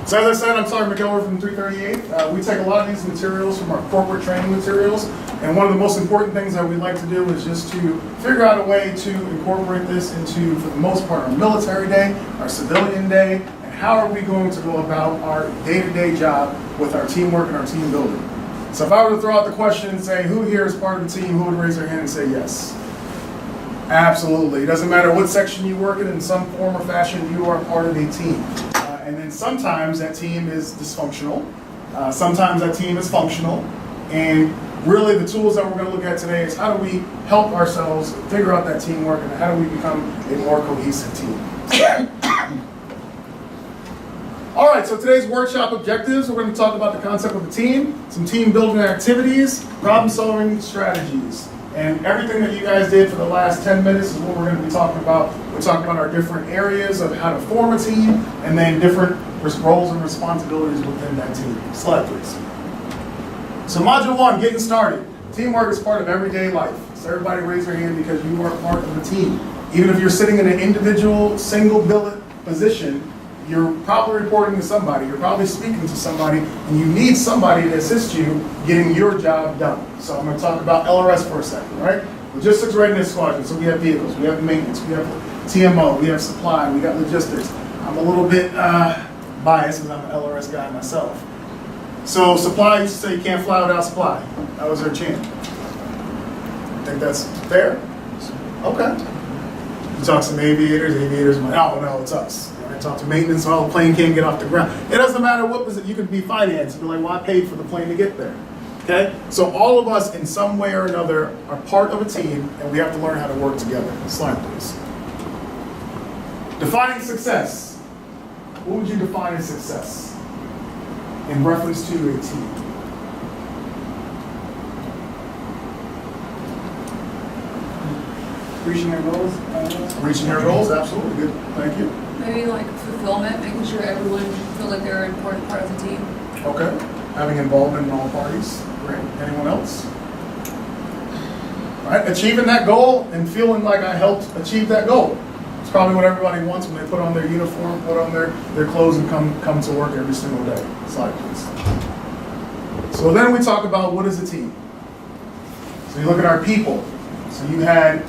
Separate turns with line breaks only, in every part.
So as I said, I'm Sergeant McElroy from 338. We take a lot of these materials from our corporate training materials, and one of the most important things that we like to do is just to figure out a way to incorporate this into, for the most part, our military day, our civilian day, and how are we going to go about our day-to-day job with our teamwork and our team building. So if I were to throw out the question and say, who here is part of the team, who would raise their hand and say yes? Absolutely. It doesn't matter what section you work in some form or fashion, you are part of a team. And then sometimes that team is dysfunctional, sometimes that team is functional, and really the tools that we're going to look at today is how do we help ourselves figure out that teamwork and how do we become a more cohesive team. All right, so today's workshop objectives, we're going to talk about the concept of a team, some team building activities, problem solving strategies. And everything that you guys did for the last 10 minutes is what we're going to be talking about. We're talking about our different areas of how to form a team and then different roles and responsibilities within that team. Slide, please. So module 1, getting started. Teamwork is part of everyday life. So everybody raise their hand because you are part of the team. Even if you're sitting in an individual, single billet position, you're probably reporting to somebody, you're probably speaking to somebody, and you need somebody to assist you getting your job done. So I'm going to talk about LRS for a second, right? Logistics Readiness Squadron. So we have vehicles, we have maintenance, we have TMO, we have supply, we got logistics. I'm a little bit biased because I'm an LRS guy myself. So supply used to say you can't fly without supply. That was their chant. Think that's fair? Okay. You talk to some aviators might, oh no, it's us. I talk to maintenance, oh, the plane can't get off the ground. It doesn't matter what position, you can be financed. You're like, well, I paid for the plane to get there. Okay? So all of us, in some way or another, are part of a team, and we have to learn how to work together. Slide, please. Defining success. What would you define as success in reference to a team?
Reaching their goals?
Reaching their goals, absolutely. Good. Thank you.
Maybe like fulfillment, making sure everyone feels like they're an important part of the team.
Okay. Having involvement in all parties. Great. Anyone else? All right. Achieving that goal and feeling like I helped achieve that goal. It's probably what everybody wants when they put on their uniform, put on their clothes, and come to work every single day. Slide, please. So then we talk about what is a team. So you look at our people. So you had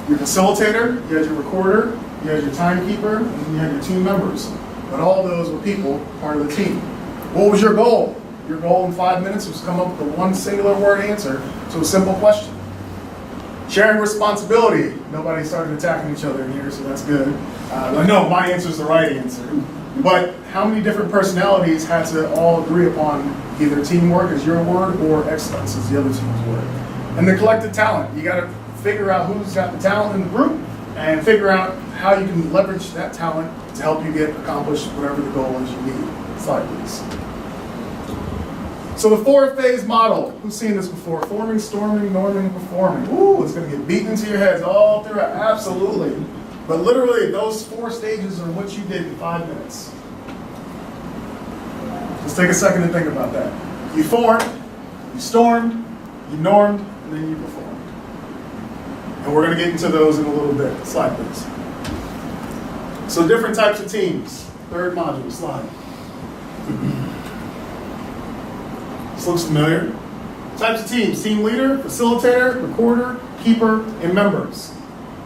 your facilitator, you had your recorder, you had your timekeeper, and you had your team members. But all those were people, part of the team. What was your goal? Your goal in 5 minutes was to come up with a one singular word answer to a simple question. Sharing responsibility. Nobody started attacking each other in here, so that's good. No, my answer is the right answer. But how many different personalities had to all agree upon either teamwork is your word or excellence is the other team's word? And the collective talent. You got to figure out who's got the talent in the group and figure out how you can leverage that talent to help you accomplish whatever the goal is you need. Slide, please. So the 4-phase model, who's seen this before? Forming, storming, norming, performing. Ooh, it's going to get beaten into your heads all throughout. Absolutely. But literally, those 4 stages are what you did in 5 minutes. Just take a second to think about that. You formed, you stormed, you normed, and then you performed. And we're going to get into those in a little bit. Slide, please. So different types of teams. 3rd module, slide. This looks familiar. Types of teams: team leader, facilitator, recorder, keeper, and members.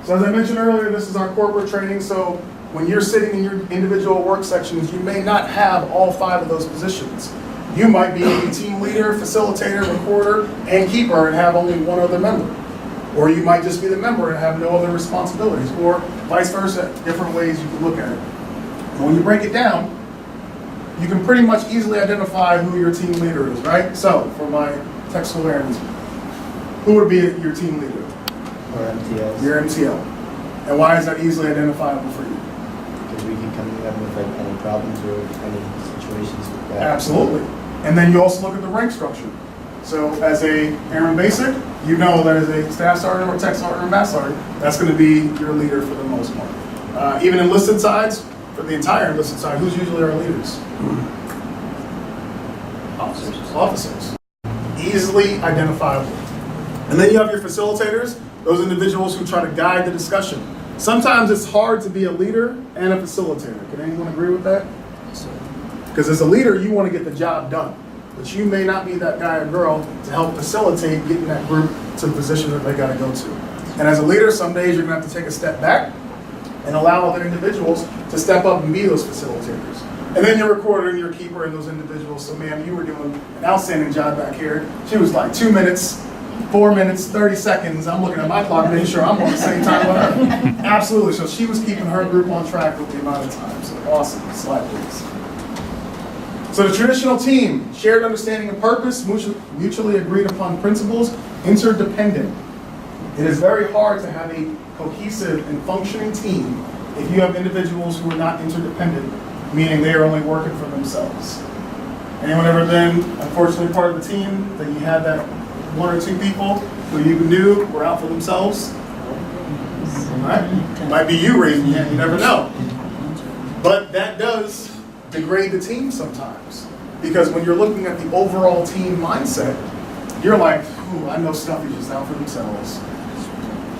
So as I mentioned earlier, this is our corporate training, so when you're sitting in your individual work sections, you may not have all 5 of those positions. You might be a team leader, facilitator, recorder, and keeper and have only one other member. Or you might just be the member and have no other responsibilities, or vice versa, different ways you can look at it. And when you break it down, you can pretty much easily identify who your team leader is, right? So, for my technical awareness, who would be your team leader?
Or MTLs.
Your MTL. And why is that easily identifiable for you?
Because we can come up with like any problems or any situations with that.
Absolutely. And then you also look at the rank structure. So as a Airman Basic, you know that as a Staff Sergeant or Tech Sergeant or Master Sergeant, that's going to be your leader for the most part. Even enlisted sides, for the entire enlisted side, who's usually our leaders? Officers. Easily identifiable. And then you have your facilitators, those individuals who try to guide the discussion. Sometimes it's hard to be a leader and a facilitator. Can anyone agree with that? Because as a leader, you want to get the job done. But you may not be that guy or girl to help facilitate getting that group to the position that they got to go to. And as a leader, some days you're going to have to take a step back and allow other individuals to step up and be those facilitators. And then you're recording your keeper and those individuals. So, ma'am, you were doing an outstanding job back here. She was like 2 minutes, 4 minutes, 30 seconds. I'm looking at my clock, making sure I'm on the same time with her. Absolutely. So she was keeping her group on track with the amount of time. So awesome. Slide, please. So the traditional team, shared understanding of purpose, mutually agreed upon principles, interdependent. It is very hard to have a cohesive and functioning team if you have individuals who are not interdependent, meaning they are only working for themselves. Anyone ever been, unfortunately, part of the team that you had that one or two people who you knew were out for themselves? All right? Might be you raising your hand, you never know. But that does degrade the team sometimes. Because when you're looking at the overall team mindset, you're like, ooh, I know Stuffy's just out for themselves.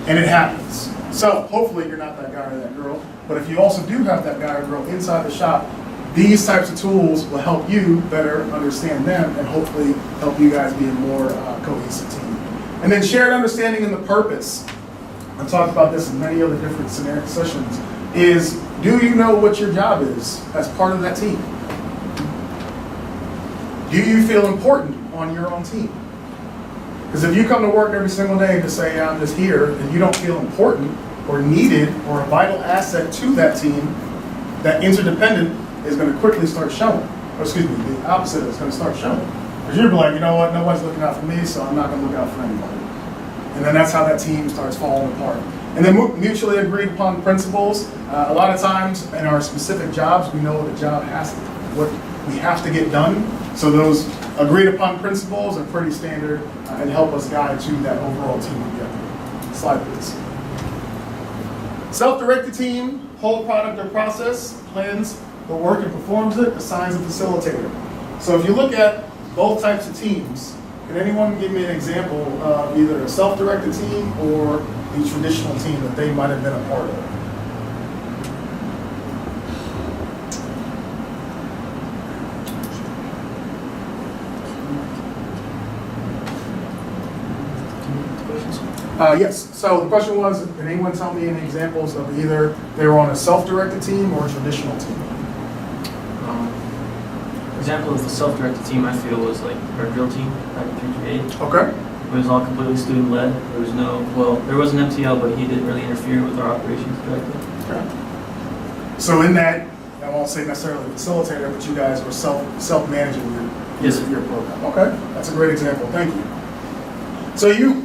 And it happens. So hopefully you're not that guy or that girl. But if you also do have that guy or girl inside the shop, these types of tools will help you better understand them and hopefully help you guys be a more cohesive team. And then shared understanding in the purpose. I've talked about this in many other different scenario sessions, is do you know what your job is as part of that team? Do you feel important on your own team? Because if you come to work every single day and just say, yeah, I'm just here, and you don't feel important or needed or a vital asset to that team, that interdependent is going to quickly start showing. Or excuse me, the opposite is going to start showing. Because you're like, you know what, nobody's looking out for me, so I'm not going to look out for anybody. And then that's how that team starts falling apart. And then mutually agreed upon principles. A lot of times in our specific jobs, we know what the job has to, what we have to get done. So those agreed upon principles are pretty standard and help us guide to that overall team objective. Slide, please. Self-directed team, whole product or process, plans the work and performs it, assigns a facilitator. So if you look at both types of teams, can anyone give me an example of either a self-directed team or the traditional team that they might have been a part of? Yes, so the question was, can anyone tell me any examples of either they were on a self-directed team or a traditional team?
Example of the self-directed team I feel was like our drill team back in 338.
Okay.
It was all completely student-led. There was no, well, there was an MTL, but he didn't really interfere with our operations directly.
Okay. So in that, I won't say necessarily facilitator, but you guys were self-managing your program. Okay, that's a great example. Thank you. So you,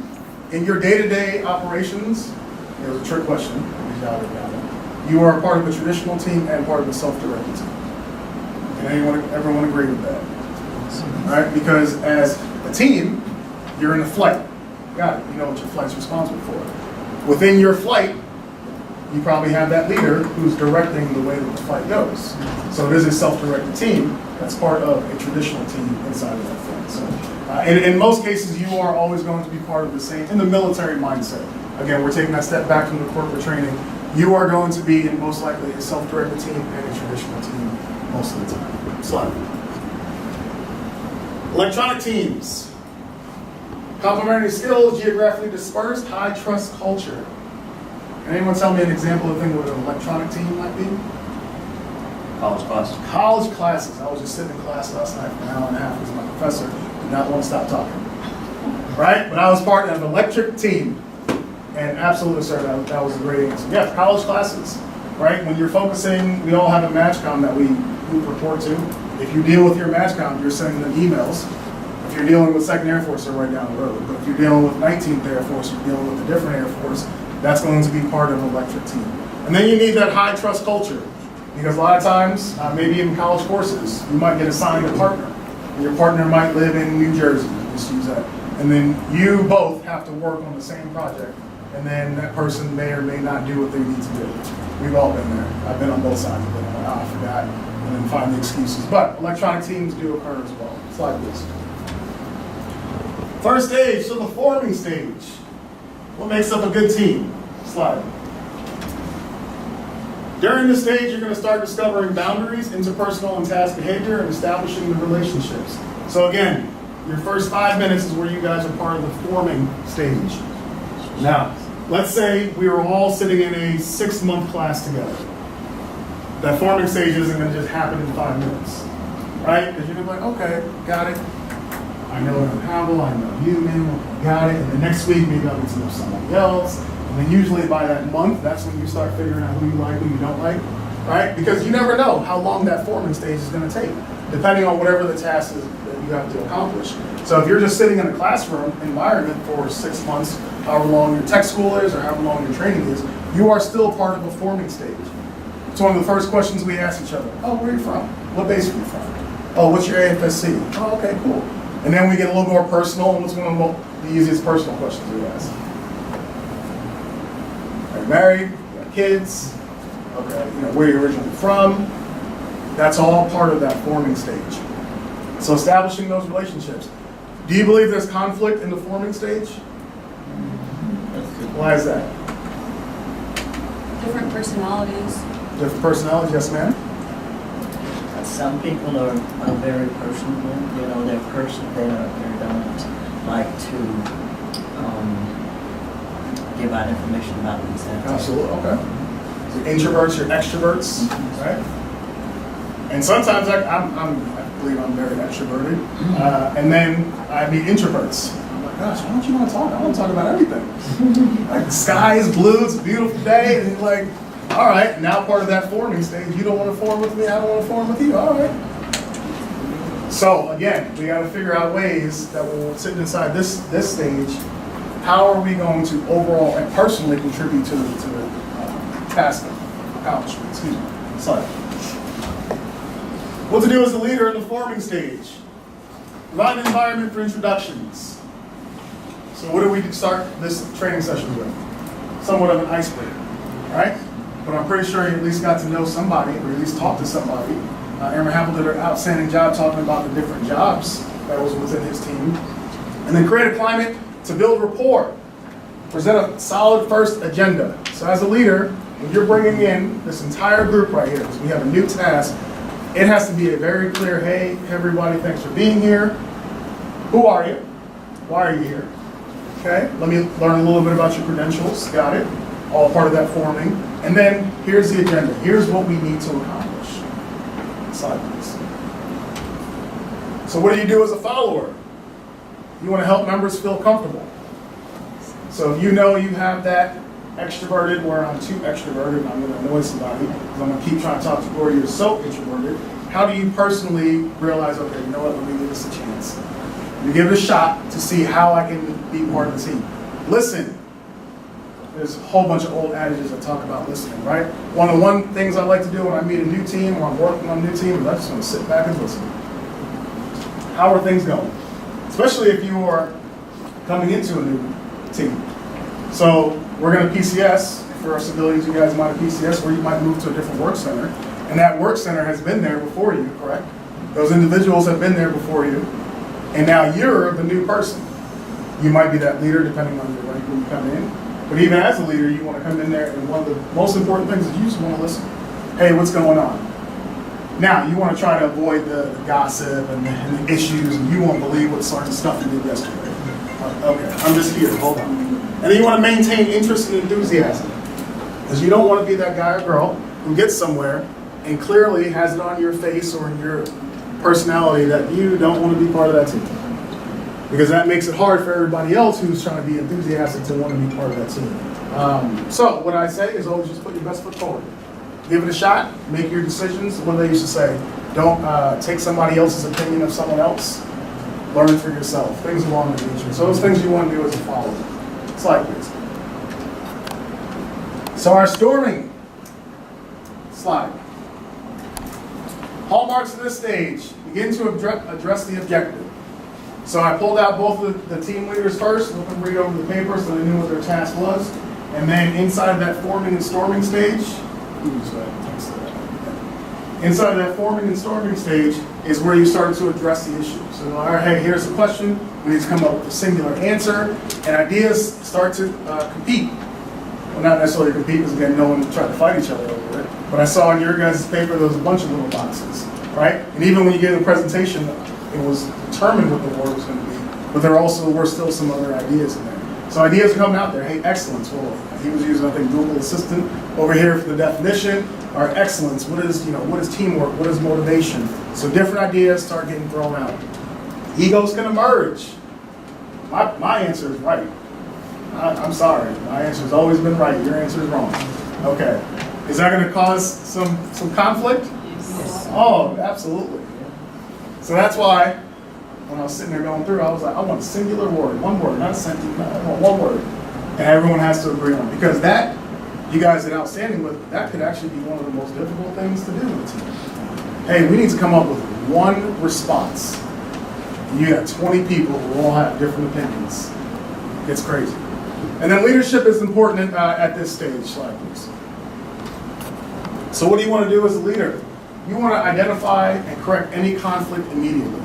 in your day-to-day operations, it was a trick question. You are a part of the traditional team and part of the self-directed team. Can everyone agree with that? All right, because as a team, you're in a flight. Got it. You know what your flight's responsible for. Within your flight, you probably have that leader who's directing the way that the flight goes. So it is a self-directed team that's part of a traditional team inside of that flight. So, in most cases, you are always going to be part of the same, in the military mindset. Again, we're taking that step back from the corporate training. You are going to be, in most likely, a self-directed team and a traditional team most of the time. Slide. Electronic teams. Complementary skills, geographically dispersed, high trust culture. Can anyone tell me an example of thing what an electronic team might be?
College classes.
College classes. I was just sitting in class last night for an hour and a half because my professor did not want to stop talking. Right? But I was part of an electric team. And absolutely, sir, that was a great answer. Yeah, college classes. Right? When you're focusing, we all have a MatchCom that we report to. If you deal with your MatchCom, you're sending them emails. If you're dealing with 2nd Air Force, they're right down the road. But if you're dealing with 19th Air Force, you're dealing with a different Air Force, that's going to be part of an electric team. And then you need that high trust culture. Because a lot of times, maybe even college courses, you might get assigned a partner. And your partner might live in New Jersey, just use that. And then you both have to work on the same project. And then that person may or may not do what they need to do. We've all been there. I've been on both sides of it. I'm like, I forgot. And then find the excuses. But electronic teams do occur as well. Slide please. First stage, so the forming stage. What makes up a good team? Slide. During this stage, you're going to start discovering boundaries, interpersonal and task behavior, and establishing the relationships. So again, your first 5 minutes is where you guys are part of the forming stage. Now, let's say we were all sitting in a 6-month class together. That forming stage isn't going to just happen in 5 minutes, right? Because you're going to be like, okay, got it. I know how, I know you, man, got it. And the next week, maybe I'll get to know somebody else. And then usually by that month, that's when you start figuring out who you like, who you don't like, right? Because you never know how long that forming stage is going to take, depending on whatever the task is that you have to accomplish. So if you're just sitting in a classroom environment for 6 months, however long your tech school is or however long your training is, you are still part of a forming stage. It's one of the first questions we ask each other. Oh, where are you from? What base are you from? Oh, what's your AFSC? Oh, okay, cool. And then we get a little more personal, and what's one of the easiest personal questions we ask? Are you married? You got kids? Okay, where are you originally from? That's all part of that forming stage. So establishing those relationships. Do you believe there's conflict in the forming stage? Why is that?
Different personalities.
Different personalities, yes ma'am?
Some people are very personable, they don't like to give out information about themselves.
Absolutely, okay. So introverts, you're extroverts, right? And sometimes I believe I'm very extroverted. And then I meet introverts. I'm like, gosh, why don't you want to talk? I want to talk about everything. Like the sky is blue, it's a beautiful day, and you're like, all right, now part of that forming stage, you don't want to form with me, I don't want to form with you, all right. So again, we got to figure out ways that will sit inside this stage. How are we going to overall and personally contribute to the task accomplishment? Excuse me. Sorry. What to do as a leader in the forming stage? Provide an environment for introductions. So what do we start this training session with? Somewhat of an icebreaker, right? But I'm pretty sure you at least got to know somebody, or at least talk to somebody. Aaron Happel did an outstanding job talking about the different jobs that was within his team. And then create a climate to build rapport. Present a solid first agenda. So as a leader, when you're bringing in this entire group right here, because we have a new task, it has to be a very clear, hey, everybody, thanks for being here. Who are you? Why are you here? Okay, let me learn a little bit about your credentials. Got it. All part of that forming. And then here's the agenda. Here's what we need to accomplish. Slide, please. So what do you do as a follower? You want to help members feel comfortable. So if you know you have that extroverted, where I'm too extroverted and I'm going to annoy somebody, because I'm going to keep trying to talk to you, or you're so introverted, how do you personally realize, okay, you know what, let me give this a chance. Let me give it a shot to see how I can be part of the team. Listen. There's a whole bunch of old adages that talk about listening, right? One of the things I like to do when I meet a new team or I'm working on a new team is I just want to sit back and listen. How are things going? Especially if you are coming into a new team. So we're going to PCS. For our civilians, you guys might have PCS, where you might move to a different work center. And that work center has been there before you, correct? Those individuals have been there before you. And now you're the new person. You might be that leader depending on your rank when you come in. But even as a leader, you want to come in there, and one of the most important things is you just want to listen. Hey, what's going on? Now, you want to try to avoid the gossip and the issues, and you won't believe what sort of stuff you did yesterday. Okay, I'm just here, hold on. And then you want to maintain interest and enthusiasm. Because you don't want to be that guy or girl who gets somewhere and clearly has it on your face or in your personality that you don't want to be part of that team. Because that makes it hard for everybody else who's trying to be enthusiastic to want to be part of that team. So what I say is always just put your best foot forward. Give it a shot, make your decisions. What they used to say, don't take somebody else's opinion of someone else. Learn for yourself, things along that nature. So those things you want to do as a follower. Slide, please. So our storming slide. Hallmarks of this stage, begin to address the objective. So I pulled out both the team leaders first, let them read over the paper so they knew what their task was. And then inside of that forming and storming stage, inside of that forming and storming stage is where you start to address the issue. So, all right, hey, here's the question. We need to come up with a singular answer. And ideas start to compete. Well, not necessarily compete, because again, no one tried to fight each other over it. But I saw on your guys' paper there was a bunch of little boxes, right? And even when you gave the presentation, it was determined what the word was going to be, but there also were still some other ideas in there. So ideas are coming out there. Hey, excellence. Well, he was using, I think, Google Assistant over here for the definition. Or excellence. What is teamwork? What is motivation? So different ideas start getting thrown out. Egos can emerge. My answer is right. I'm sorry. My answer has always been right. Your answer is wrong. Okay. Is that going to cause some conflict?
Yes.
Oh, absolutely. So that's why when I was sitting there going through, I was like, I want a singular word, one word, not a sentence, I want one word. And everyone has to agree on it. Because that, you guys did outstanding with, that could actually be one of the most difficult things to do with a team. Hey, we need to come up with one response. You got 20 people who all have different opinions. It's crazy. And then leadership is important at this stage. Slide, please. So what do you want to do as a leader? You want to identify and correct any conflict immediately.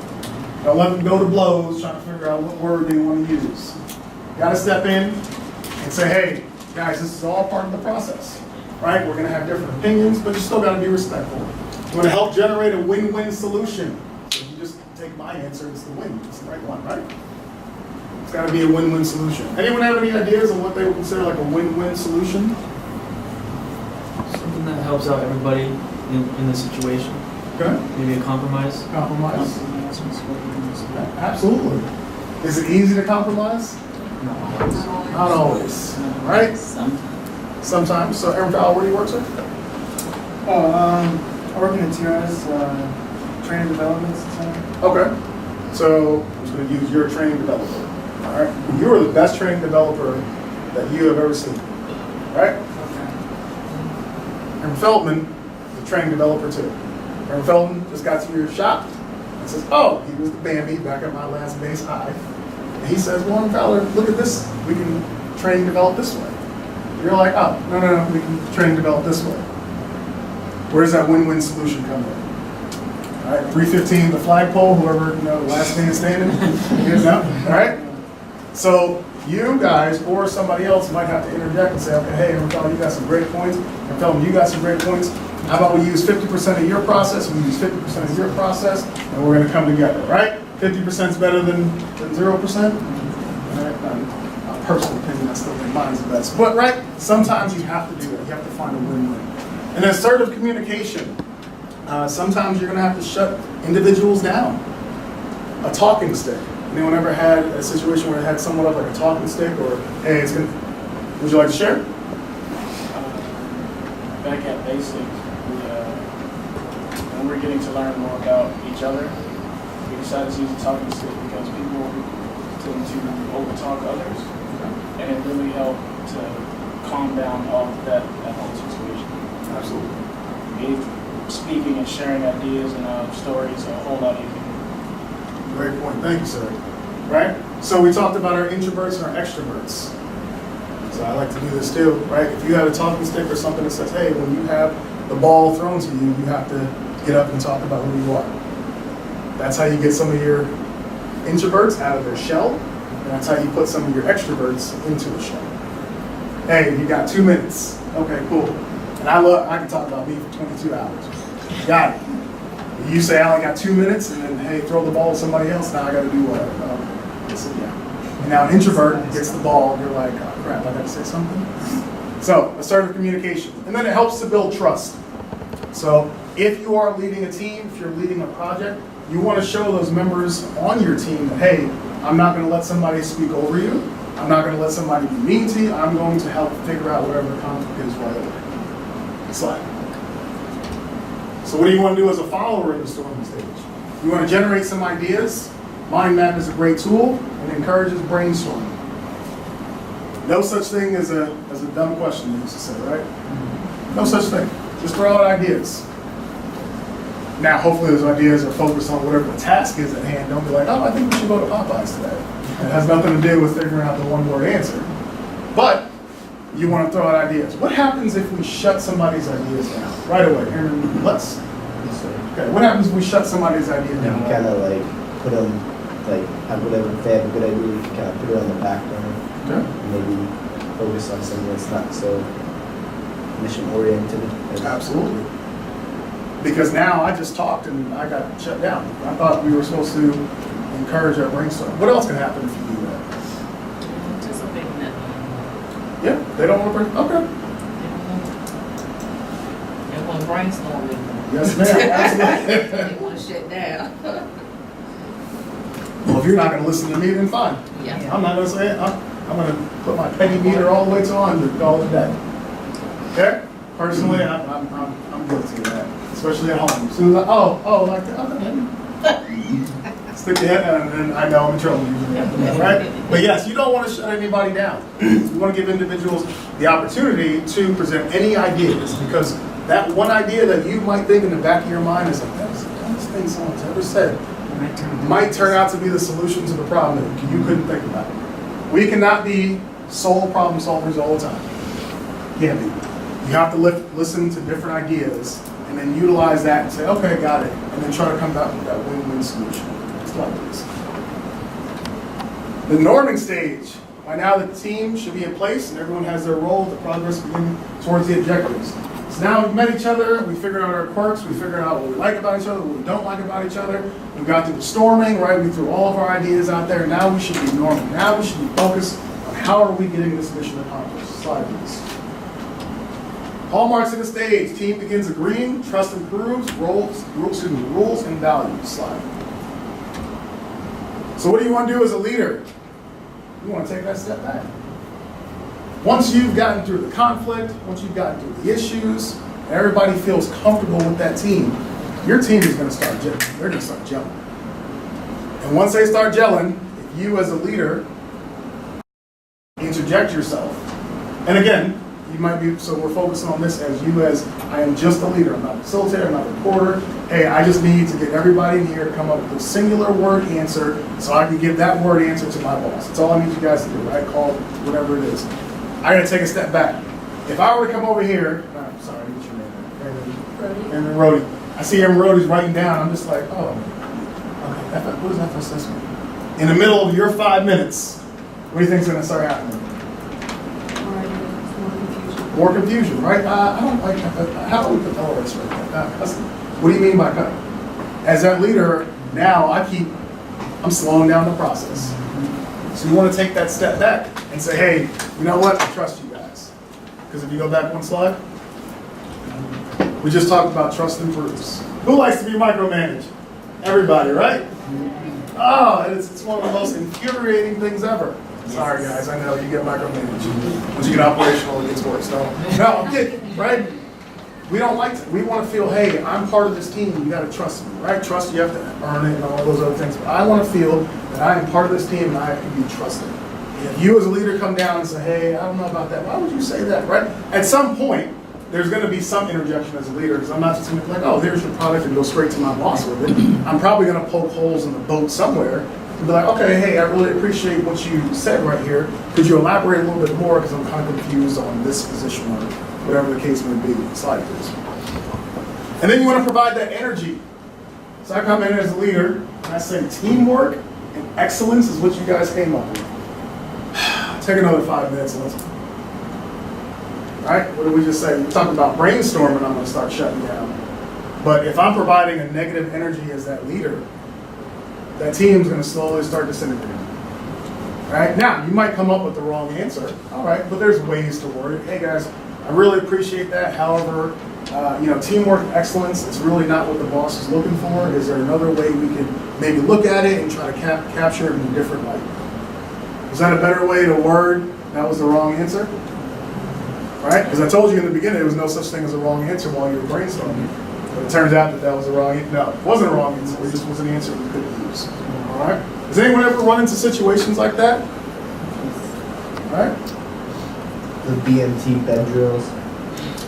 Don't let them go to blows trying to figure out what word they want to use. You got to step in and say, hey, guys, this is all part of the process, right? We're going to have different opinions, but you still got to be respectful. You want to help generate a win-win solution. So if you just take my answer, it's the win. It's the right one, right? It's got to be a win-win solution. Anyone have any ideas on what they would consider like a win-win solution?
Something that helps out everybody in the situation.
Okay.
Maybe a compromise.
Compromise. Absolutely. Is it easy to compromise? Not always. Right? Sometimes. So, Aaron Fowler, where do you work, sir?
I work in the TRS, training development center.
Okay. So, I'm just going to use your training developer. All right. You are the best training developer that you have ever seen. Right?
Okay.
Aaron Feldman, the training developer too. Aaron Feldman just got to your shop and says, oh, he was the Bambi back at my last base high. And he says, well, Aaron Fowler, look at this. We can train and develop this way. You're like, oh, no, we can train and develop this way. Where does that win-win solution come in? All right, 315, the flagpole, whoever, last man standing, all right? So you guys or somebody else might have to interject and say, okay, hey, Aaron Fowler, you got some great points. Aaron Feldman, you got some great points. How about we use 50% of your process, we use 50% of your process, and we're going to come together, right? 50% is better than 0%? Right? Personal opinion, I still think mine's the best. But, right, sometimes you have to do it. You have to find a win-win. And assertive communication. Sometimes you're going to have to shut individuals down. A talking stick. Anyone ever had a situation where they had someone up like a talking stick, or, hey, it's going to, would you like to share?
Back at basic, when we're getting to learn more about each other, we decided to use a talking stick because people tend to overtalk others, and it really helped to calm down all of that whole situation.
Absolutely.
Made speaking and sharing ideas and stories a whole lot easier.
Great point. Thank you, sir. Right? So we talked about our introverts and our extroverts. So I like to do this too, right? If you have a talking stick or something that says, hey, when you have the ball thrown to you, you have to get up and talk about who you are. That's how you get some of your introverts out of their shell, and that's how you put some of your extroverts into the shell. Hey, you got 2 minutes. Okay, cool. And I can talk about me for 22 hours. Got it. You say, I only got 2 minutes, and then, hey, throw the ball to somebody else, now I got to do what? Yeah. And now an introvert gets the ball, and you're like, oh, crap, I got to say something. So, assertive communication. And then it helps to build trust. So, if you are leading a team, if you're leading a project, you want to show those members on your team that, hey, I'm not going to let somebody speak over you. I'm not going to let somebody be mean to you. I'm going to help figure out whatever the conflict is right away. Slide. So what do you want to do as a follower in the storming stage? You want to generate some ideas. Mind map is a great tool and encourages brainstorming. No such thing as a dumb question, they used to say, right? No such thing. Just throw out ideas. Now, hopefully those ideas are focused on whatever the task is at hand. Don't be like, oh, I think we should go to Popeyes today. It has nothing to do with figuring out the one-word answer. But you want to throw out ideas. What happens if we shut somebody's ideas down? Right away, Aaron, let's. Okay, what happens if we shut somebody's idea
You
down?
kind of like put them, like have whatever, if they have a good idea, you can kind of put it on the back burner.
Okay.
And maybe focus on something that's not so mission oriented.
Absolutely. Because now I just talked and I got shut down. I thought we were supposed to encourage our brainstorm. What else can happen if you do that?
Anticipating that
Yeah, they don't want to bring, okay.
they want to brainstorm with them.
Yes, ma'am, absolutely.
They want to shut down.
Well, if you're not going to listen to me, then fine.
Yeah.
I'm not going to say it. I'm going to put my penny meter all the way to 100 all the day. Okay? Personally, I'm guilty of that, especially at home. As soon as like that, okay. Stick your head down, and then I know I'm in trouble usually after that, right? But yes, you don't want to shut anybody down. You want to give individuals the opportunity to present any ideas, because that one idea that you might think in the back of your mind is like, that's the dumbest thing someone's ever said, might turn out to be the solution to the problem that you couldn't think about. We cannot be sole problem solvers all the time. Can't be. You have to listen to different ideas and then utilize that and say, okay, got it, and then try to come back with that win-win solution. It's like this. The norming stage. By now the team should be in place and everyone has their role, the progress begin towards the objectives. So now we've met each other, we figured out our quirks, we figured out what we like about each other, what we don't like about each other. We got through the storming, right? We threw all of our ideas out there. Now we should be norming. Now we should be focused on how are we getting this mission accomplished. Slide please. Hallmarks of the stage. Team begins agreeing, trust improves, rules and values. Slide. So what do you want to do as a leader? You want to take that step back. Once you've gotten through the conflict, once you've gotten through the issues, and everybody feels comfortable with that team, your team is going to start gelling. They're going to start gelling. And once they start gelling, if you as a leader interject yourself, and again, you might be, so we're focusing on this as you as, I am just a leader, I'm not a facilitator, I'm not a reporter. Hey, I just need to get everybody in here to come up with a singular word answer so I can give that word answer to my boss. That's all I need you guys to do, right? Call it whatever it is. I gotta take a step back. If I were to come over here, I'm sorry, what's your name? Aaron Rody. I see Aaron Rody's writing down, I'm just like, oh, okay, what does FSS mean? In the middle of your 5 minutes, what do you think's gonna start happening? More confusion, right? I don't like how do we put tolerance right there? What do you mean by cut? As that leader, now I'm slowing down the process. So you want to take that step back and say, hey, you know what? I trust you guys. Because if you go back one slide, we just talked about trust improves. Who likes to be micromanaged? Everybody, right? Oh, it's one of the most infuriating things ever. Sorry guys, I know you get micromanaged. Once you get operational, it gets worse. No, I'm kidding, right? We don't like to. We want to feel, hey, I'm part of this team. You got to trust me, right? Trust, you have to earn it and all those other things. But I want to feel that I am part of this team and I can be trusted. If you as a leader come down and say, hey, I don't know about that. Why would you say that, right? At some point, there's going to be some interjection as a leader, because I'm not just going to be like, oh, here's your product and go straight to my boss with it. I'm probably going to poke holes in the boat somewhere. And be like, okay, hey, I really appreciate what you said right here. Could you elaborate a little bit more, because I'm kind of confused on this position or whatever the case may be. Slide please. And then you want to provide that energy. So I come in as a leader and I say teamwork and excellence is what you guys came up with. Take another 5 minutes and let's. All right, what did we just say? We talked about brainstorming. I'm going to start shutting down. But if I'm providing a negative energy as that leader, that team's going to slowly start disintegrating. All right, now you might come up with the wrong answer. All right, but there's ways to word it. Hey guys, I really appreciate that. However, teamwork excellence is really not what the boss is looking for. Is there another way we could maybe look at it and try to capture it in a different light? Is that a better way to word that was the wrong answer? Right? Because I told you in the beginning there was no such thing as a wrong answer while you were brainstorming. But it turns out that was a wrong answer. No, it wasn't a wrong answer. It just was an answer we couldn't use. All right? Does anyone ever run into situations like that? All right?
The BMT bed drills.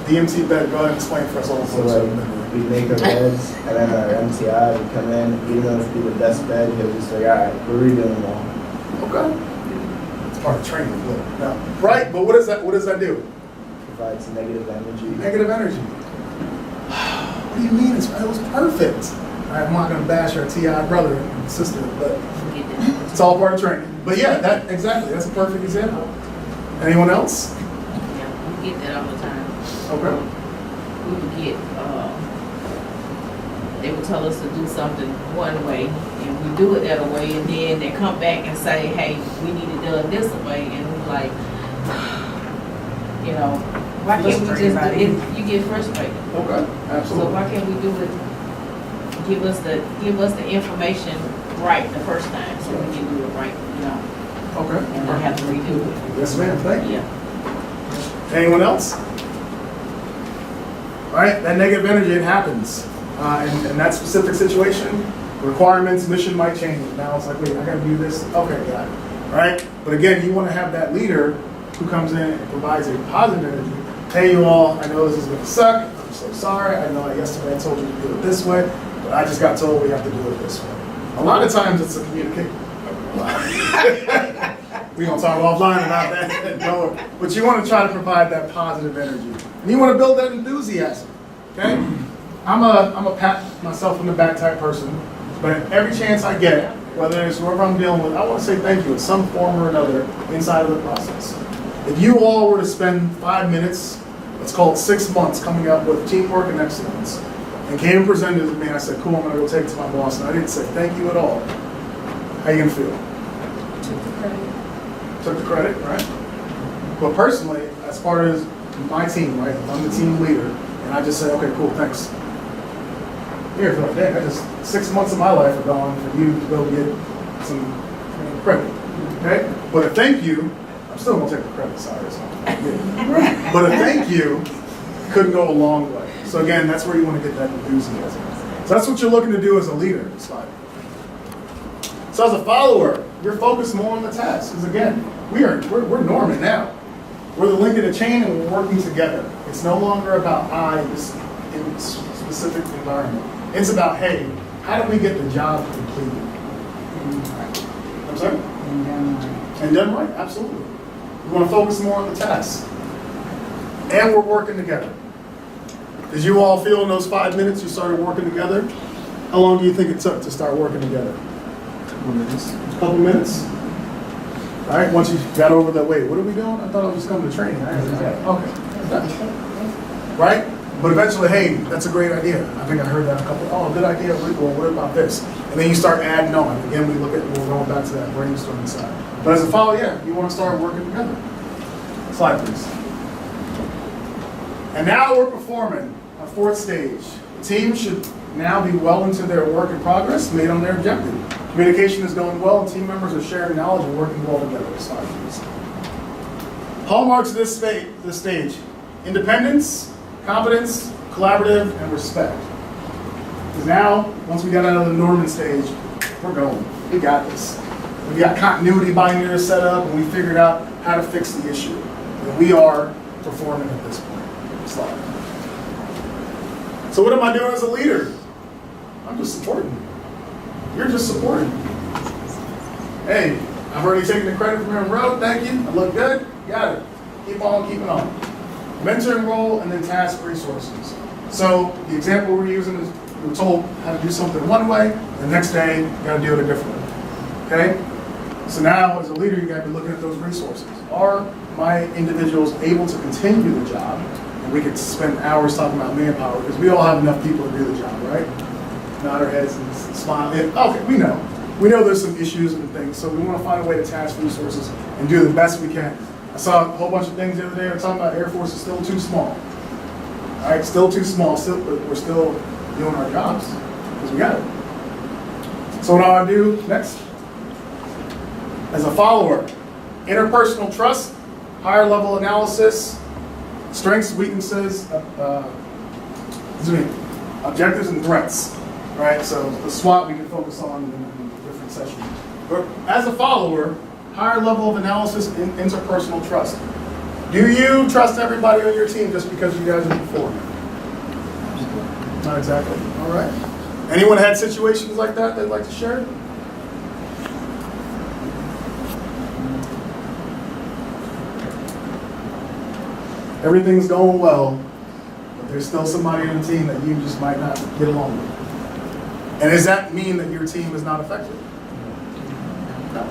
DMT bed, go ahead and explain for us all.
So like, we make our beds, and then our MTI would come in, even though it'd be the best bed, he'll just like, all right, we're redoing them all.
Okay. It's part of training. No. Right, but what does that do?
Provides negative energy.
Negative energy. What do you mean? It was perfect. I'm not going to bash our TI brother and sister, but it's all part of training. But yeah, that's a perfect example. Anyone else?
Yeah, we get that all the time.
Okay.
We would get, they would tell us to do something one way, and we do it that way, and then they come back and say, hey, we need it done this way, and we're like, you know, why can't we just do it? You get frustrated.
Okay,
So
absolutely.
why can't we do it, give us the information right the first time, so we can do it right, you know,
Okay.
and not have to redo it.
Yes, ma'am, thank you.
Yeah.
Anyone else? All right, that negative energy, it happens. In that specific situation, requirements, mission might change. Now it's like, wait, I gotta do this. Okay, got it. All right, but again, you wanna have that leader who comes in and provides a positive energy. Hey, you all, I know this is gonna suck. I'm so sorry. I know yesterday I told you to do it this way, but I just got told we have to do it this way. A lot of times it's a communication. We gonna talk offline about that. No, but you want to try to provide that positive energy, and you want to build that enthusiasm. Okay, I'm a pat myself on the back type person, but every chance I get, whether it's whoever I'm dealing with, I want to say thank you in some form or another inside of the process. If you all were to spend 5 minutes, let's call it 6 months, coming up with teamwork and excellence, and came and presented it to me, and I said, cool, I'm gonna go take it to my boss, and I didn't say thank you at all. How you gonna feel? Took the credit, right? But personally, as far as my team, right? If I'm the team leader, and I just say, okay, cool, thanks. You're gonna feel like, dang, I just 6 months of my life are gone for you to go get some credit. Okay? But a thank you, I'm still gonna take the credit, sorry. It's not good. But a thank you could go a long way. So again, that's where you want to get that enthusiasm. So that's what you're looking to do as a leader. Slide. So as a follower, you're focused more on the task. Because again, we're Norman now. We're the link in the chain and we're working together. It's no longer about this in a specific environment. It's about, hey, how do we get the job completed? I'm sorry? And done right, absolutely. We want to focus more on the task. And we're working together. Did you all feel in those 5 minutes you started working together? How long do you think it took to start working together?
Couple minutes.
A couple minutes? All right, once you got over the, wait, what are we doing? I thought I was just coming to training. Okay. Right? But eventually, hey, that's a great idea. I think I heard that a couple, good idea. Well, what about this? And then you start adding on. Again, we're going back to that brainstorming side. But as a follower, yeah, you want to start working together. Slide, please. And now we're performing our 4th stage. The team should now be well into their work in progress, made on their objective. Communication is going well, and team members are sharing knowledge and working well together. Slide, please. Hallmarks of this stage: independence, competence, collaborative, and respect. Because now, once we got out of the Norman stage, we're going. We got this. We got continuity binders set up, and we figured out how to fix the issue. And we are performing at this point. Slide. So what am I doing as a leader? I'm just supporting. You're just supporting. Hey, I've already taken the credit from him. Road, thank you. I look good. Got it. Keep on keeping on. Mentoring role and then task resources. So the example we're using is we're told how to do something one way, the next day you got to do it a different way. Okay? So now as a leader, you got to be looking at those resources. Are my individuals able to continue the job? And we could spend hours talking about manpower because we all have enough people to do the job, right? Nod our heads and smile. Okay, we know. We know there's some issues and things, so we want to find a way to task resources and do the best we can. I saw a whole bunch of things the other day. We're talking about Air Force is still too small. All right, still too small, but we're still doing our jobs because we got it. So what do I do next? As a follower, interpersonal trust, higher level analysis, strengths, weaknesses, objectives and threats. Right, so the SWOT we can focus on in different sessions. But as a follower, higher level of analysis and interpersonal trust. Do you trust everybody on your team just because you guys are performing? Not exactly. All right. Anyone had situations like that they'd like to share? Everything's going well, but there's still somebody on the team that you just might not get along with. And does that mean that your team is not effective? No.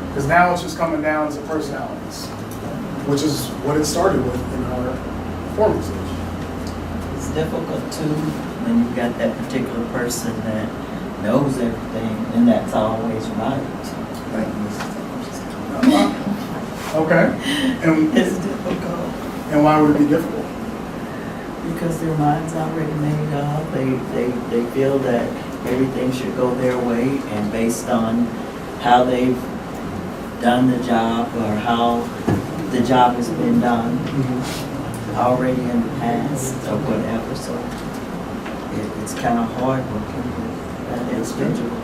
Because now it's just coming down to personalities, which is what it started with in our performance stage.
difficult too when you got that particular person that knows everything, and that's always right.
Okay. And,
It's difficult
and why would it be difficult?
because their mind's already made up. They feel that everything should go their way, and based on how they've done the job or how the job has been done already in the past or whatever. So it's kind of hard working with that individual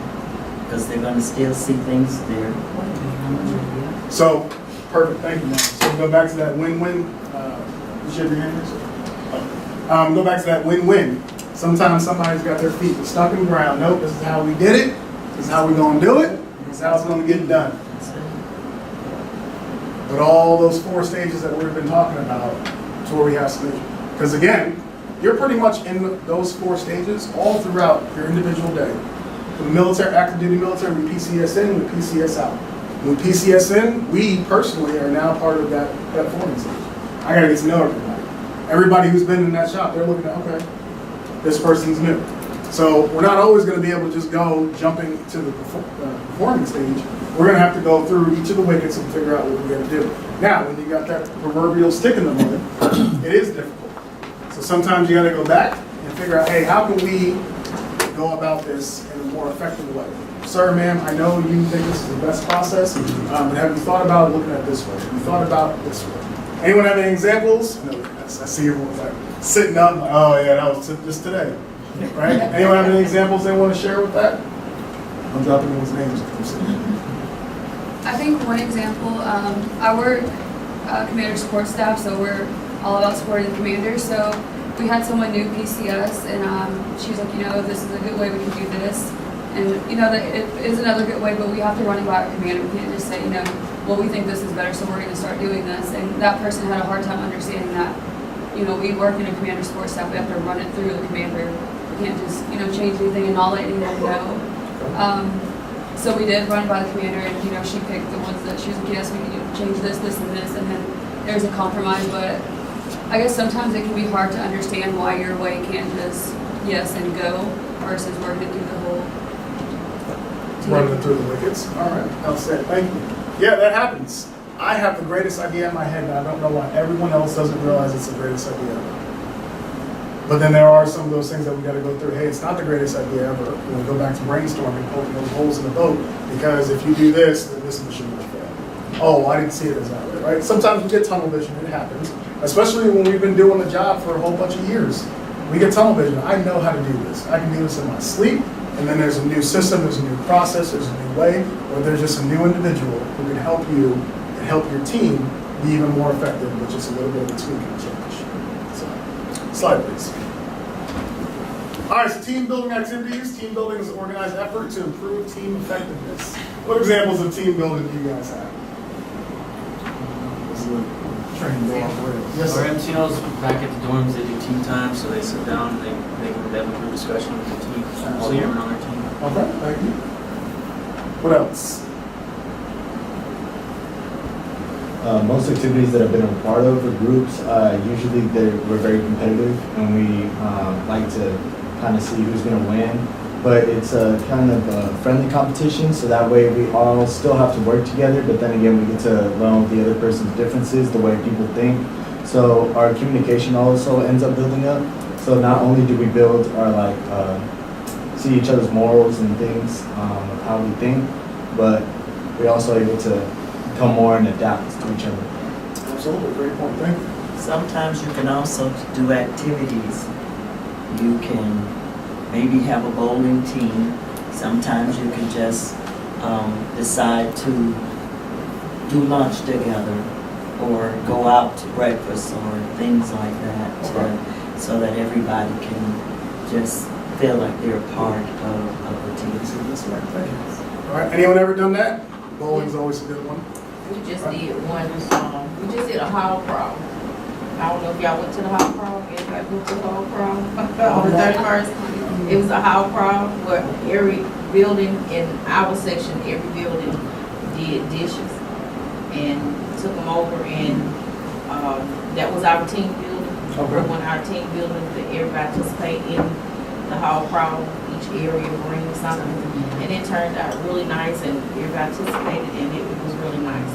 because they're going to still see things their way.
So, perfect, thank you, man. So go back to that win-win. You shake your hand? Go back to that win-win. Sometimes somebody's got their feet stuck in the ground. Nope, this is how we did it. This is how we're gonna do it. This is how it's gonna get done.
That's it.
But all those 4 stages that we've been talking about, is where we have solution. Because again, you're pretty much in those 4 stages all throughout your individual day. For the military, active duty military, we PCS in, we PCS out. When we PCS in, we personally are now part of that forming stage. I gotta get to know everybody. Everybody who's been in that shop, they're looking at, okay, this person's new. So we're not always gonna be able to just go jumping to the performing stage. We're gonna have to go through each of the wickets and figure out what we gotta do. Now, when you got that proverbial stick in the mud, it is difficult. So sometimes you gotta go back and figure out, hey, how can we go about this in a more effective way? Sir, ma'am, I know you think this is the best process, but have you thought about looking at it this way? Have you thought about it this way? Anyone have any examples? No, I see everyone's like sitting up, like, oh yeah, that was just today, right? Anyone have any examples they want to share with that? I'm dropping everyone's names.
I think one example, I work commander support staff, so we're all about supporting the commander. So we had someone new PCS, and she's like, this is a good way we can do this. And that it is another good way, but we have to run it by our commander. We can't just say, well, we think this is better, so we're going to start doing this. And that person had a hard time understanding that, we work in a commander support staff. We have to run it through the commander. We can't just, change anything and not let anyone know. So we did run it by the commander, and, she picked the ones that she was like, yes, we can change this, this, and this. And then there's a compromise, but I guess sometimes it can be hard to understand why your way can't just yes and go versus working through the whole team.
Running through the wickets. All right, I'll say it. Thank you. Yeah, that happens. I have the greatest idea in my head, and I don't know why everyone else doesn't realize it's the greatest idea ever. But then there are some of those things that we got to go through. Hey, it's not the greatest idea ever. Go back to brainstorming, poking those holes in the boat, because if you do this, then this mission will fail. Oh, I didn't see it as that way, right? Sometimes we get tunnel vision. It happens, especially when we've been doing the job for a whole bunch of years. We get tunnel vision. I know how to do this. I can do this in my sleep. And then there's a new system, there's a new process, there's a new way, or there's just a new individual who can help you and help your team be even more effective with just a little bit of a tweak and change. So, slide please. All right, so team building activities. Team building is an organized effort to improve team effectiveness. What examples of team building do you guys have? This is a training day off the rails. Yes,
Our
sir.
MTLs back at the dorms, they do team time, so they sit down and they have a group discussion with the team, all the everyone on their team.
Okay, thank you. What else?
Most activities that I've been a part of or groups, usually we're very competitive and we like to kind of see who's going to win. But it's a kind of a friendly competition, so that way we all still have to work together, but then again we get to learn the other person's differences, the way people think. So our communication also ends up building up. So not only do we build our see each other's morals and things of how we think, but we're also able to become more and adapt to each other.
Absolutely, great point, thank you.
Sometimes you can also do activities. You can maybe have a bowling team. Sometimes you can just decide to do lunch together or go out to breakfast or things like that, so that everybody can just feel like they're a part of the team.
So that's right, thank you. All right, anyone ever done that? Bowling's always a good one.
We just did one, we just did a hall crawl. I don't know if y'all went to the hall crawl, everybody went to the hall crawl on the 31st. It was a hall crawl where every building in our section, every building did dishes and took them over, and that was our team building.
Okay.
We want our team building to everybody participate in the hall crawl, each area bring something. And it turned out really nice and everybody participated and it was really nice.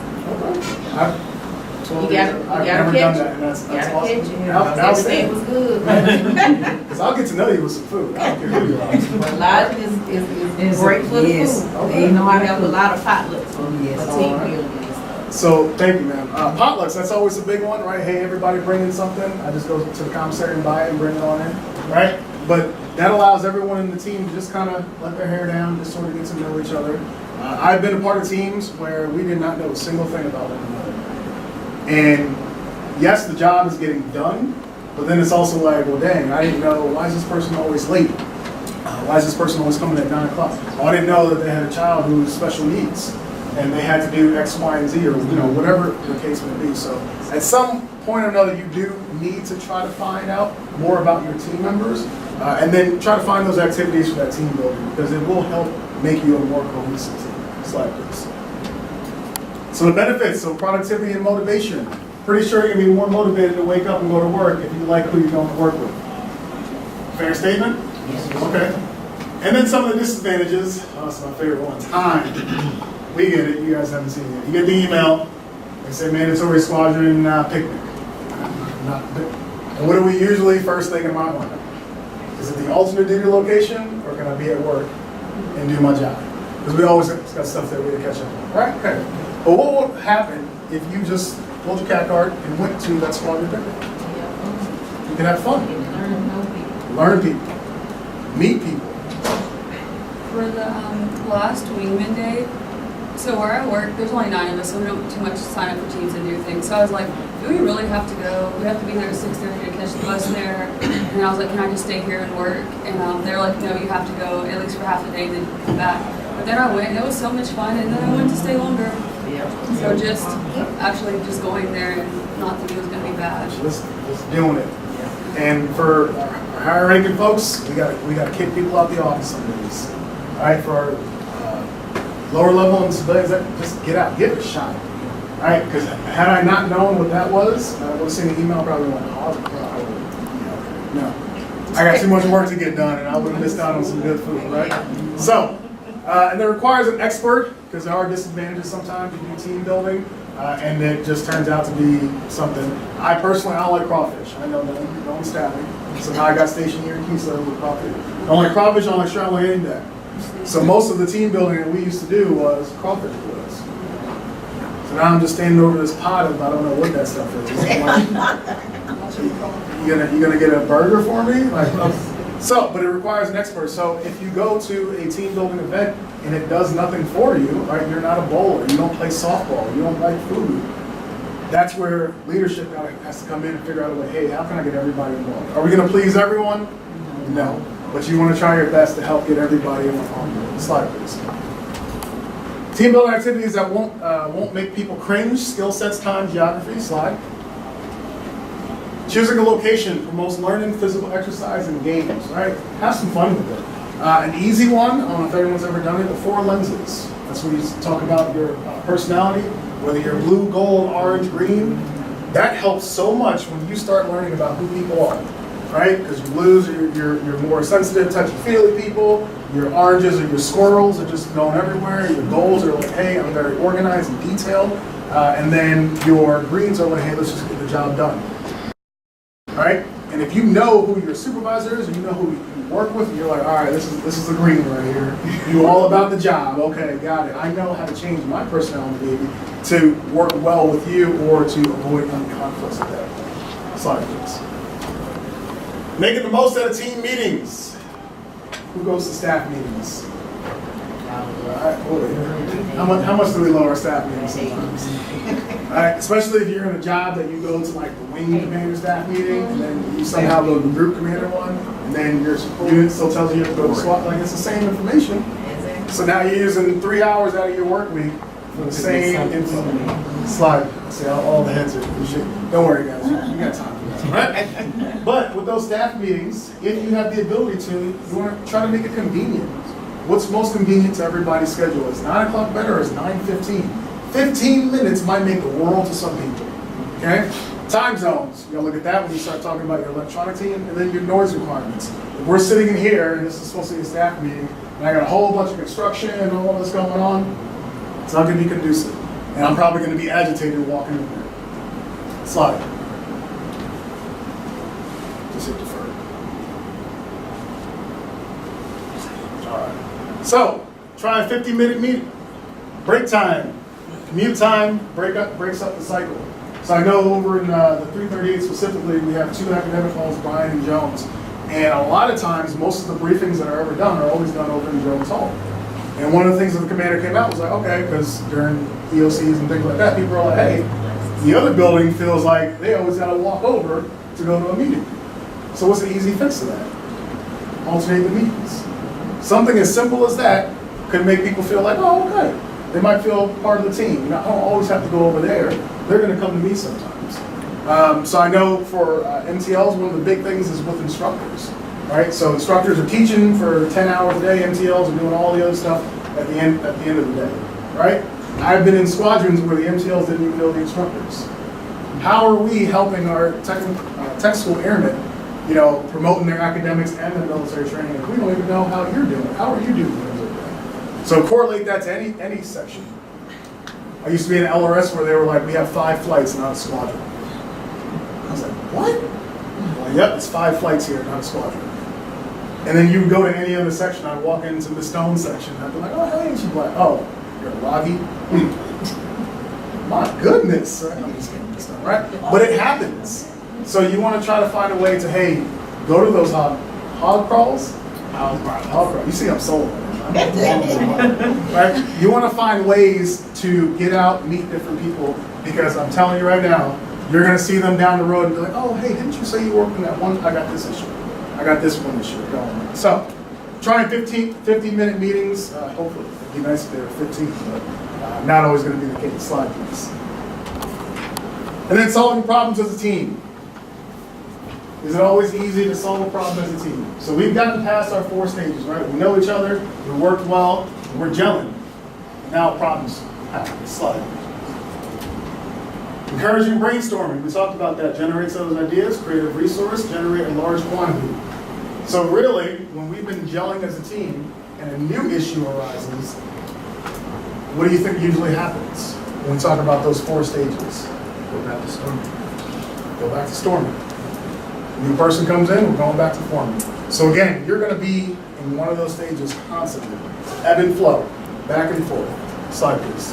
I've
You gotta
never
catch
done
it.
that, and that's
You gotta
awesome.
catch it.
Outstanding.
Everything was good.
Because I'll get to know you with some food. I don't care who you are.
But Lodge is great for the
Yes.
food.
Okay.
You know, I have a lot of potlucks for
Yes.
team
Alright.
building and stuff.
So, thank you, ma'am. Potlucks, that's always a big one, right? Hey, everybody bring in something. I just go to the commissary and buy it and bring it on in, right? But that allows everyone in the team to just kind of let their hair down, just sort of get to know each other. I've been a part of teams where we did not know a single thing about one another. And yes, the job is getting done, but then it's also like, well, dang, I didn't know, why is this person always late? Why is this person always coming at 9 o'clock? Oh, I didn't know that they had a child who was special needs and they had to do X, Y, and Z, or whatever the case may be. So at some point or another, you do need to try to find out more about your team members, and then try to find those activities for that team building, because it will help make you a more cohesive team. Slide, please. So the benefits, so productivity and motivation. Pretty sure you're gonna be more motivated to wake up and go to work if you like who you're going to work with. Fair statement? Okay. And then some of the disadvantages. Oh, that's my favorite one. Time. We get it. You guys haven't seen it yet. You get the email. They say mandatory squadron picnic. And what do we usually first think in my mind? Is it the alternate duty location, or can I be at work and do my job? Because we always got stuff that we gotta catch up on, right? Okay. But what would happen if you just pulled your cat card and went to that squadron picnic? You can have fun, learn people, meet people.
For the last Wingman Day, so where I work, there's only 9 of us, so we don't too much sign up for teams and do things. So I was like, do we really have to go? We have to be there at 6:30 to catch the bus there. And I was like, can I just stay here and work? And they're like, no, you have to go at least for half a day, then come back. But then I went, and it was so much fun, and then I went to stay longer. So just actually just going there and not thinking it was going to be bad.
Just doing it. And for our higher ranking folks, we got to kick people out the office some days. All right, for our lower level and civilians, just get out, give it a shot. All right, because had I not known what that was, I would have seen the email, probably went, no. I got too much work to get done, and I would have missed out on some good food, right? So, and it requires an expert, because there are disadvantages sometimes you do team building, and it just turns out to be something. I personally, I don't like crawfish. I know no one's stabbing. Somehow I got stationed here in Keystone with crawfish. I don't like crawfish, I don't like shrimp, I don't like any of that. So most of the team building that we used to do was crawfish boils. So now I'm just standing over this pot of, I don't know what that stuff is. You gonna get a burger for me? But it requires an expert. So if you go to a team building event and it does nothing for you, right? You're not a bowler, you don't play softball, you don't like food. That's where leadership has to come in and figure out a way, hey, how can I get everybody involved? Are we gonna please everyone? No. But you want to try your best to help get everybody on board. Slide, please. Team building activities that won't make people cringe. Skill sets, time, geography. Slide. Choosing a location promotes learning, physical exercise, and games. Right? Have some fun with it. An easy one. I don't know if anyone's ever done it. The 4 lenses. That's when you talk about your personality, whether you're blue, gold, orange, green. That helps so much when you start learning about who people are. Right? Because your blues are your more sensitive, touchy-feely people. Your oranges are your squirrels that just going everywhere. Your golds are like, hey, I'm very organized and detailed. And then your greens are like, hey, let's just get the job done. All right? And if you know who your supervisor is, and you know who you work with, and you're like, all right, this is the green right here. You all about the job. Okay, got it. I know how to change my personality, baby, to work well with you or to avoid any conflicts at that point. Slide, please. Making the most out of team meetings. Who goes to staff meetings? How much do we love our staff meetings sometimes? Right? Especially if you're in a job that you go to like the wing commander staff meeting, and then you somehow go to the group commander one, and then your unit still tells you to go to SWAT. Like, it's the same information. So now you're using 3 hours out of your work week for the same info. Slide. See, all the heads are shit. Don't worry, guys. You got time. Right? But with those staff meetings, if you have the ability to, you want to try to make it convenient. What's most convenient to everybody's schedule? Is 9 o'clock better or is 9:15? 15 minutes might make the world to some people. Okay? Time zones, you gotta look at that when you start talking about your electronic team, and then your noise requirements. If we're sitting in here, and this is supposed to be a staff meeting, and I got a whole bunch of construction and all this going on, it's not gonna be conducive. And I'm probably gonna be agitated walking in there. Slide. Just hit defer. All right. So, try a 50-minute meeting. Break time, commute time, breaks up the cycle. So I know over in the 338 specifically, we have 2 academic halls, Brian and Jones. And a lot of times, most of the briefings that are ever done are always done over in Jones Hall. And one of the things that the commander came out was like, okay, because during EOCs and things like that, people are like, hey, the other building feels like they always got to walk over to go to a meeting. So what's the easy fix to that? Alternate the meetings. Something as simple as that could make people feel like, oh, okay. They might feel part of the team. You know, I don't always have to go over there. They're going to come to me sometimes. So I know for MTLs, one of the big things is with instructors, right? So instructors are teaching for 10 hours a day. MTLs are doing all the other stuff at the end of the day, right? I've been in squadrons where the MTLs didn't even know the instructors. How are we helping our tech school airmen, you know, promoting their academics and their military training if we don't even know how you're doing? How are you doing? So correlate that to any section. I used to be in LRS where they were like, we have 5 flights, not a squadron. I was like, what? Well, yep, it's 5 flights here, not a squadron. And then you would go to any other section, I'd walk into the Stone section, I'd be like, oh, hey, and she'd be like, oh, you're a Loggy? My goodness. I'm just kidding, this stuff, right? But it happens. So you want to try to find a way to, hey, go to those hog crawls. Hog crawl. You see I'm sold. Right? You want to find ways to get out, meet different people, because I'm telling you right now, you're going to see them down the road and be like, oh, hey, didn't you say you worked on that one? I got this issue. I got this one issue going on. So, trying 50-minute meetings. Hopefully, it'd be nice if they were 15, but not always going to be the case. Slide, please. And then solving problems as a team. Is it always easy to solve a problem as a team? So we've gotten past our 4 stages, right? We know each other, we worked well, we're gelling. Now problems happen. Slide. Encouraging brainstorming. We talked about that. Generates those ideas, creative resource, generate a large quantity. So really, when we've been gelling as a team and a new issue arises, what do you think usually happens when we talk about those 4 stages?
Go back to storming.
Go back to storming. New person comes in, we're going back to forming. So again, you're going to be in one of those stages constantly. Ebb and flow, back and forth. Slide, please.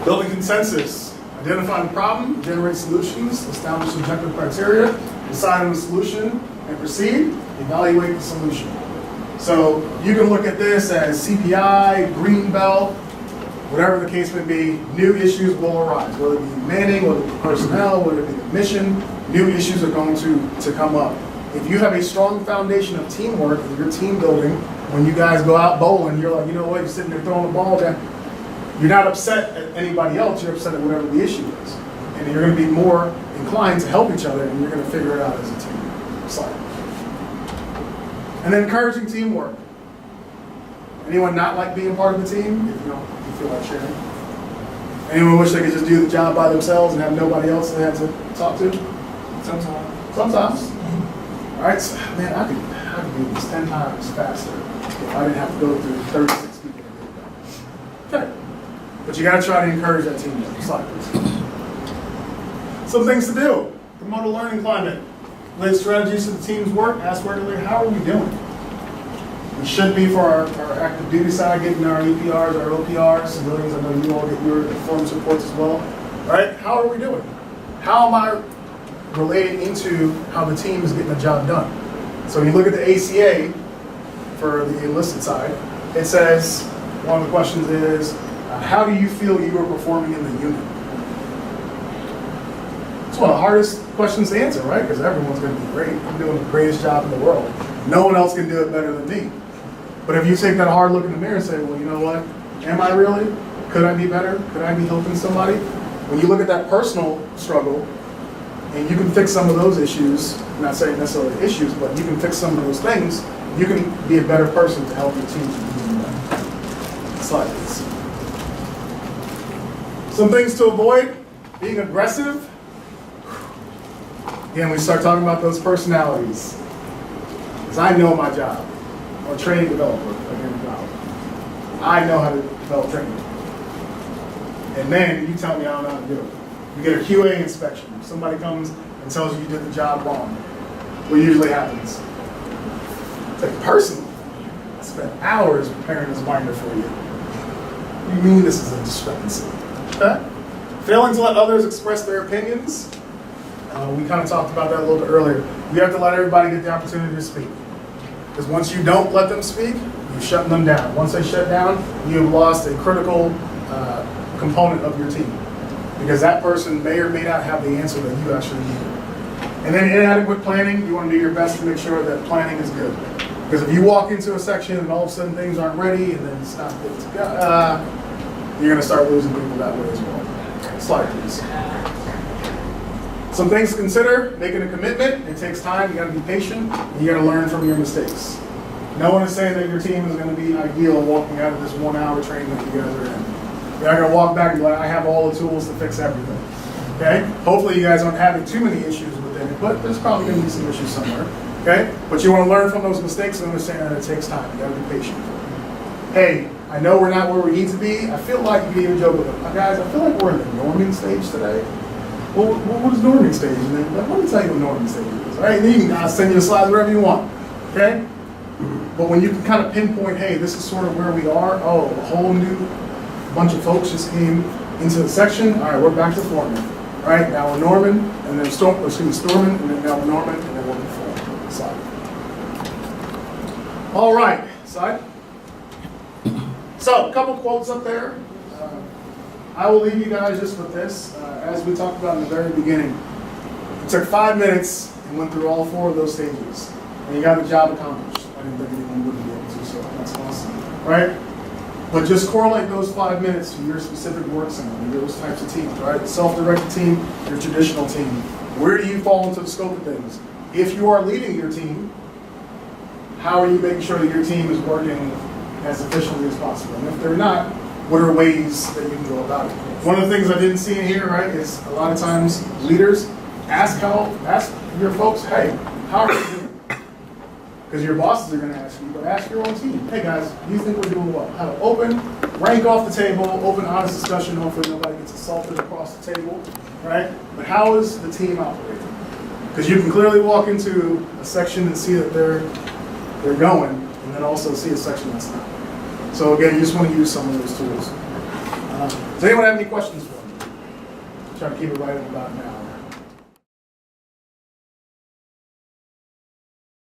Building consensus. Identify the problem, generate solutions, establish objective criteria, decide on the solution, and proceed, evaluate the solution. So you can look at this as CPI, green belt, whatever the case may be, new issues will arise, whether it be manning, whether it be personnel, whether it be the mission, new issues are going to come up. If you have a strong foundation of teamwork and your team building, when you guys go out bowling, you're like, you know what, you're sitting there throwing the ball down, you're not upset at anybody else, you're upset at whatever the issue is. And you're going to be more inclined to help each other and you're going to figure it out as a team. Slide. And then encouraging teamwork. Anyone not like being part of the team? If you don't, you feel like sharing. Anyone wish they could just do the job by themselves and have nobody else they had to talk to? Sometimes. All right, so, man, I could do this 10 times faster if I didn't have to go through 36 people to get it done. Okay. But you got to try to encourage that team. Slide, please. Some things to do. Promote a learning climate. Lay strategies to the team's work. Ask regularly, how are we doing? We should be for our active duty side, getting our EPRs, our OPRs, civilians. I know you all get your performance reports as well. All right, how are we doing? How am I relating into how the team is getting the job done? So when you look at the ACA for the enlisted side, it says, one of the questions is, how do you feel you are performing in the unit? It's one of the hardest questions to answer, right? Because everyone's going to be great. I'm doing the greatest job in the world. No one else can do it better than me. But if you take that hard look in the mirror and say, well, you know what? Am I really? Could I be better? Could I be helping somebody? When you look at that personal struggle, and you can fix some of those issues, I'm not saying necessarily issues, but you can fix some of those things, you can be a better person to help your team to do that. Slide, please. Some things to avoid. Being aggressive, again, we start talking about those personalities. Because I know my job. I'm a training developer. I know how to develop training. And then you tell me I don't know how to do it. You get a QA inspection. If somebody comes and tells you you did the job wrong, what usually happens? Take it personally. I spent hours preparing this binder for you. What do you mean this is a discrepancy? Okay? Failing to let others express their opinions. We kind of talked about that a little bit earlier. You have to let everybody get the opportunity to speak. Because once you don't let them speak, you shut them down. Once they shut down, you have lost a critical component of your team. Because that person may or may not have the answer that you actually need. And then inadequate planning, you want to do your best to make sure that planning is good. Because if you walk into a section and all of a sudden things aren't ready and then it's not good to go, you're going to start losing people that way as well. Slide, please. Some things to consider: making a commitment. It takes time. You got to be patient. And you got to learn from your mistakes. No one is saying that your team is going to be ideal walking out of this 1 hour training that you guys are in. You're not going to walk back and be like, I have all the tools to fix everything. Okay? Hopefully you guys aren't having too many issues within it, but there's probably going to be some issues somewhere. Okay? But you want to learn from those mistakes and understand that it takes time. You got to be patient. Hey, I know we're not where we need to be. I feel like you can even joke with them. Guys, I feel like we're in the norming stage today. Well, what is norming stage? And then, let me tell you what norming stage is. All right? And you can send your slides wherever you want. Okay? But when you can kind of pinpoint, hey, this is sort of where we are. Oh, a whole new bunch of folks just came into the section. All right, we're back to forming. All right, now we're Norman, and then Storman, and then now we're Norman, and then we're Form. Side. All right, side. So, a couple quotes up there. I will leave you guys just with this. As we talked about in the very beginning, it took 5 minutes and went through all 4 of those stages. And you got the job accomplished. I didn't think anyone would be able to, so that's awesome. Right? But just correlate those 5 minutes to your specific work center, those types of teams, right? Self-directed team, your traditional team. Where do you fall into the scope of things? If you are leading your team, how are you making sure that your team is working as efficiently as possible? And if they're not, what are ways that you can go about it? One of the things I didn't see in here, right, is a lot of times leaders ask your folks, hey, how are you doing? Because your bosses are going to ask you, but ask your own team. Hey guys, do you think we're doing well? Have an open, rank off the table, open, honest discussion. Hopefully nobody gets assaulted across the table, right? But how is the team operating? Because you can clearly walk into a section and see that they're going, and then also see a section that's not. So again, you just want to use some of those tools. Does anyone have any questions for me? Try to keep it right at about now.